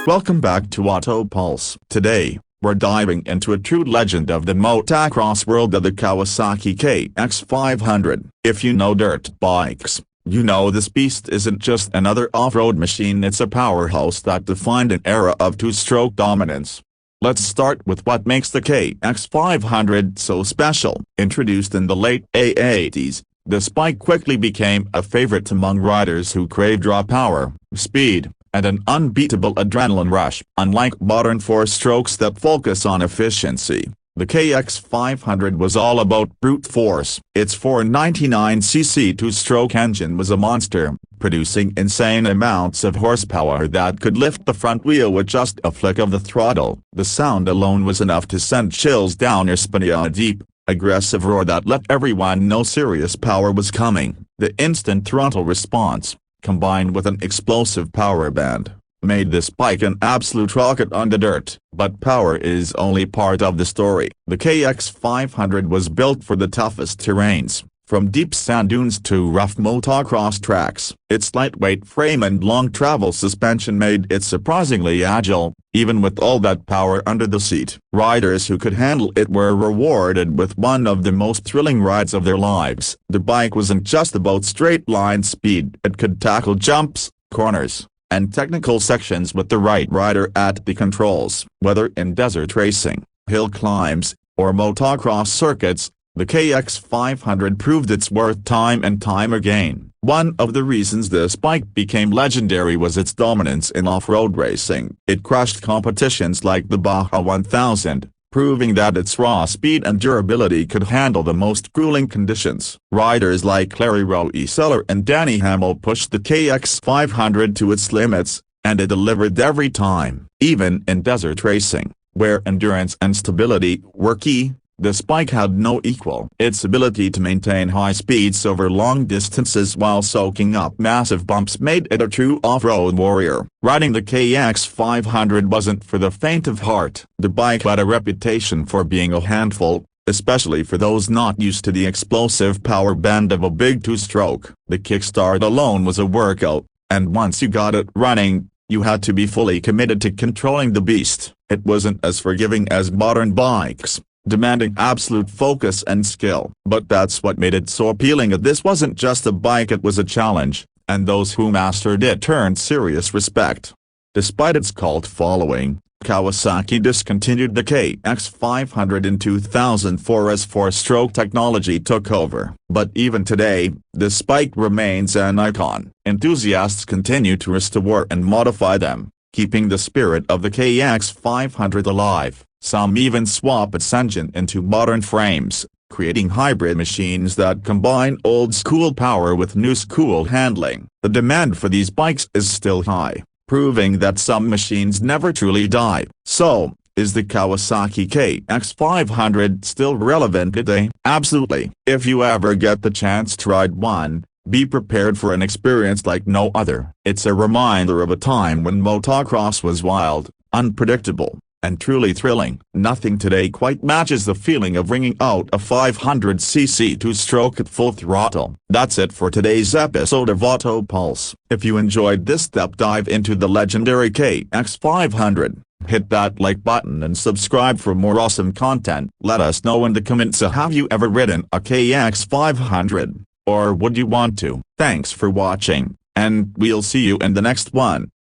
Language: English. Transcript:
Welcome back to Auto Pulse. Today, we're diving into a true legend of the motocross world of the Kawasaki KX 500. If you know dirt bikes, you know this beast isn't just another off-road machine, it's a powerhouse that defined an era of two-stroke dominance. Let's start with what makes the KX 500 so special. Introduced in the late 80s, this bike quickly became a favorite among riders who craved raw power, speed, and an unbeatable adrenaline rush. Unlike modern four-strokes that focus on efficiency, the KX 500 was all about brute force. Its 499cc two-stroke engine was a monster, producing insane amounts of horsepower that could lift the front wheel with just a flick of the throttle. The sound alone was enough to send chills down your spine. A deep, aggressive roar that let everyone know serious power was coming. The instant throttle response, combined with an explosive power band, made this bike an absolute rocket on the dirt. But power is only part of the story. The KX 500 was built for the toughest terrains, from deep sand dunes to rough motocross tracks. Its lightweight frame and long travel suspension made it surprisingly agile, even with all that power under the seat. Riders who could handle it were rewarded with one of the most thrilling rides of their lives. The bike wasn't just about straight-line speed. It could tackle jumps, corners, and technical sections with the right rider at the controls. Whether in desert racing, hill climbs, or motocross circuits, the KX 500 proved its worth time and time again. One of the reasons this bike became legendary was its dominance in off-road racing. It crushed competitions like the Baja 1000, proving that its raw speed and durability could handle the most grueling conditions. Riders like Larry Roeseler and Danny Hamill pushed the KX 500 to its limits, and it delivered every time. Even in desert racing, where endurance and stability were key, this bike had no equal. Its ability to maintain high speeds over long distances while soaking up massive bumps made it a true off-road warrior. Riding the KX 500 wasn't for the faint of heart. The bike had a reputation for being a handful, especially for those not used to the explosive power band of a big two-stroke. The kickstart alone was a workout, and once you got it running, you had to be fully committed to controlling the beast. It wasn't as forgiving as modern bikes, demanding absolute focus and skill. But that's what made it so appealing. This wasn't just a bike, it was a challenge, and those who mastered it earned serious respect. Despite its cult following, Kawasaki discontinued the KX 500 in 2004 as four-stroke technology took over. But even today, this bike remains an icon. Enthusiasts continue to restore and modify them, keeping the spirit of the KX 500 alive. Some even swap its engine into modern frames, creating hybrid machines that combine old-school power with new-school handling. The demand for these bikes is still high, proving that some machines never truly die. So, is the Kawasaki KX 500 still relevant today? Absolutely. If you ever get the chance to ride one, be prepared for an experience like no other. It's a reminder of a time when motocross was wild, unpredictable, and truly thrilling. Nothing today quite matches the feeling of wringing out a 500cc two-stroke at full throttle. That's it for today's episode of Auto Pulse. If you enjoyed this deep dive into the legendary KX 500, hit that like button and subscribe for more awesome content. Let us know in the comments, have you ever ridden a KX 500, or would you want to? Thanks for watching, and we'll see you in the next one.